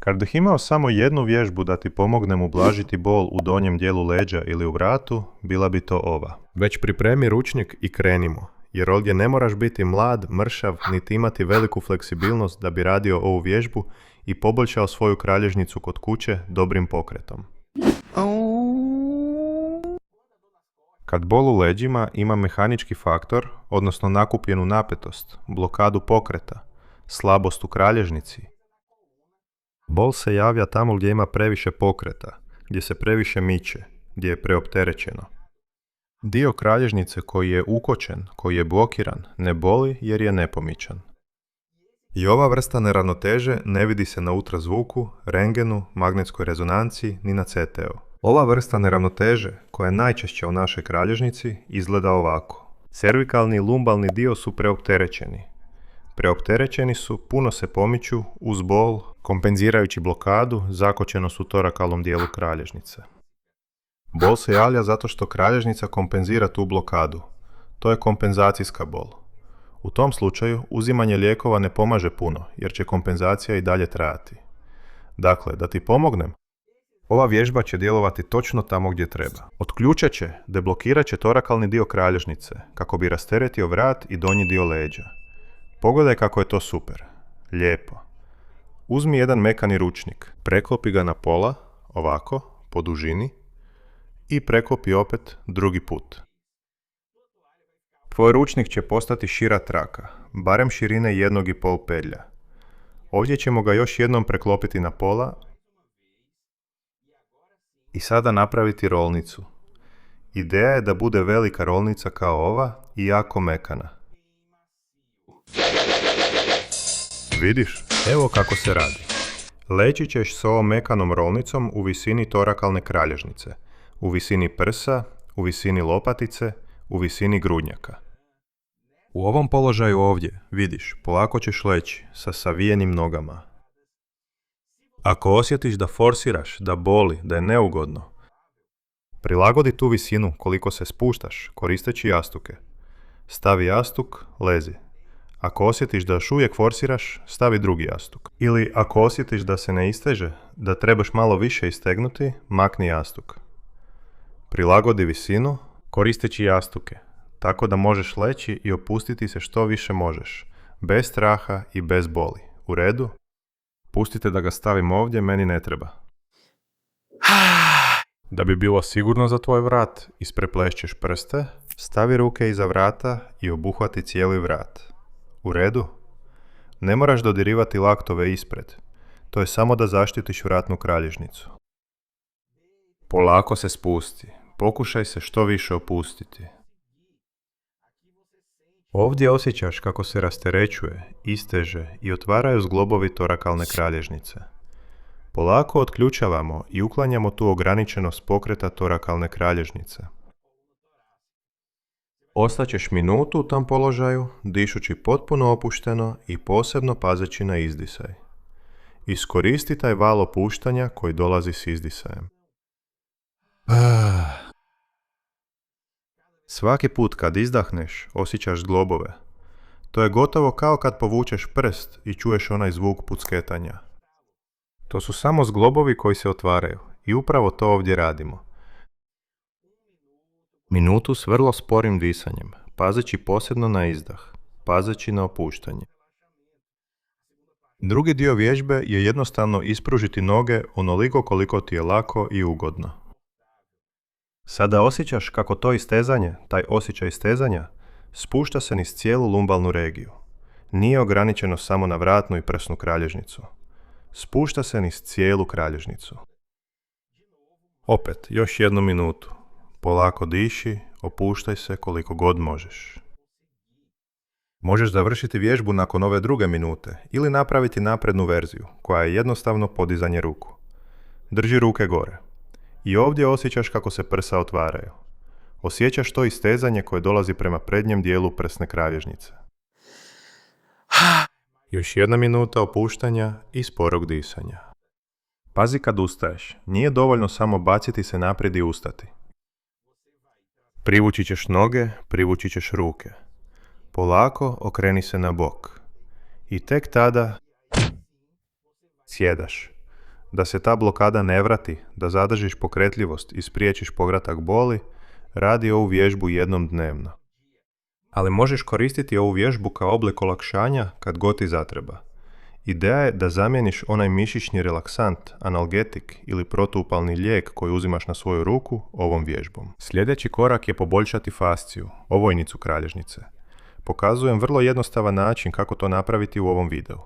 Kad bih imao samo jednu vježbu da ti pomognem ublažiti bol u donjem dijelu leđa ili u vratu, bila bi to ova. Već pripremi ručnik i krenimo, jer ovdje ne moraš biti mlad, mršav, niti imati veliku fleksibilnost da bi radio ovu vježbu i poboljšao svoju kralježnicu kod kuće dobrim pokretom. Kad bol u leđima ima mehanički faktor, odnosno nakupljenu napetost, blokadu pokreta, slabost u kralježnici, bol se javlja tamo gdje ima previše pokreta, gdje se previše miče, gdje je preopterećeno. Dio kralježnice koji je ukočen, koji je blokiran, ne boli jer je nepomičan. I ova vrsta neravnoteže ne vidi se na ultrazvuku, rengenu, magnetskoj rezonanci ni na CT-u. Ova vrsta neravnoteže, koja je najčešća u našoj kralježnici, izgleda ovako. Cervikalni i lumbalni dio su preopterećeni. Preopterećeni su, puno se pomiču, uz bol, kompenzirajući blokadu, zakočenost u torakalnom dijelu kralježnice. Bol se javlja zato što kralježnica kompenzira tu blokadu. To je kompenzacijska bol. U tom slučaju uzimanje lijekova ne pomaže puno, jer će kompenzacija i dalje trajati. Dakle, da ti pomognem, ova vježba će djelovati točno tamo gdje treba. Otključat će, deblokirat će torakalni dio kralježnice, kako bi rasteretio vrat i donji dio leđa. Pogledaj kako je to super. Lijepo. Uzmi jedan mekani ručnik, preklopi ga na pola, ovako, po dužini, i preklopi opet drugi put. Tvoj ručnik će postati šira traka, barem širine 1,5 pedlja. Ovdje ćemo ga još jednom preklopiti na pola i sada napraviti rolnicu. Ideja je da bude velika rolnica kao ova i jako mekana. Vidiš? Evo kako se radi. Leći ćeš s ovom mekanom rolnicom u visini torakalne kralježnice, u visini prsa, u visini lopatice, u visini grudnjaka. U ovom položaju ovdje, vidiš, polako ćeš leći sa savijenim nogama. Ako osjetiš da forsiraš, da boli, da je neugodno, prilagodi tu visinu koliko se spuštaš koristeći jastuke. Stavi jastuk, lezi. Ako osjetiš da još uvijek forsiraš, stavi drugi jastuk. Ili ako osjetiš da se ne isteže, da trebaš malo više istegnuti, makni jastuk. Prilagodi visinu koristeći jastuke, tako da možeš leći i opustiti se što više možeš, bez straha i bez boli. U redu? Pustite da ga stavim ovdje, meni ne treba. Da bi bilo sigurno za tvoj vrat, ispreplešćeš prste, stavi ruke iza vrata i obuhvati cijeli vrat. U redu? Ne moraš dodirivati laktove ispred. To je samo da zaštitiš vratnu kralježnicu. Polako se spusti. Pokušaj se što više opustiti. Ovdje osjećaš kako se rasterećuje, isteže i otvaraju zglobovi torakalne kralježnice. Polako otključavamo i uklanjamo tu ograničenost pokreta torakalne kralježnice. Ostaćeš minutu u tom položaju, dišući potpuno opušteno i posebno pazeći na izdisaj. Iskoristi taj val opuštanja koji dolazi s izdisajem. Svaki put kad izdahneš, osjećaš zglobove. To je gotovo kao kad povučeš prst i čuješ onaj zvuk pucketanja. To su samo zglobovi koji se otvaraju i upravo to ovdje radimo. Minutu s vrlo sporim disanjem, pazeći posebno na izdah, pazeći na opuštanje. Drugi dio vježbe je jednostavno ispružiti noge onoliko koliko ti je lako i ugodno. Sada osjećaš kako to istezanje, taj osjećaj istezanja, spušta se niz cijelu lumbalnu regiju. Nije ograničeno samo na vratnu i prsnu kralježnicu. Spušta se niz cijelu kralježnicu. Opet, još jednu minutu. Polako diši, opuštaj se koliko god možeš. Možeš završiti vježbu nakon ove druge minute ili napraviti naprednu verziju, koja je jednostavno podizanje ruku. Drži ruke gore. I ovdje osjećaš kako se prsa otvaraju. Osjećaš to istezanje koje dolazi prema prednjem dijelu prsne kralježnice. Još jedna minuta opuštanja i sporog disanja. Pazi kad ustaješ, nije dovoljno samo baciti se naprijed i ustati. Privući ćeš noge, privući ćeš ruke. Polako okreni se na bok. I tek tada sjedaš. Da se ta blokada ne vrati, da zadržiš pokretljivost i spriječiš povratak boli, radi ovu vježbu jednom dnevno. Ali možeš koristiti ovu vježbu kao oblik olakšanja kad god ti zatreba. Ideja je da zamijeniš onaj mišićni relaksant, analgetik ili protuupalni lijek koji uzimaš na svoju ruku ovom vježbom. Sljedeći korak je poboljšati fasciju, ovojnicu kralježnice. Pokazujem vrlo jednostavan način kako to napraviti u ovom videu.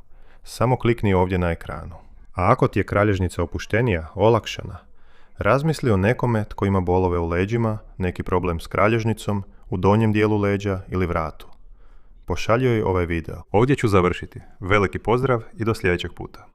Samo klikni ovdje na ekranu. A ako ti je kralježnica opuštenija, olakšana, razmisli o nekome tko ima bolove u leđima, neki problem s kralježnicom, u donjem dijelu leđa ili vratu. Pošalji joj ovaj video. Ovdje ću završiti. Veliki pozdrav i do sljedećeg puta.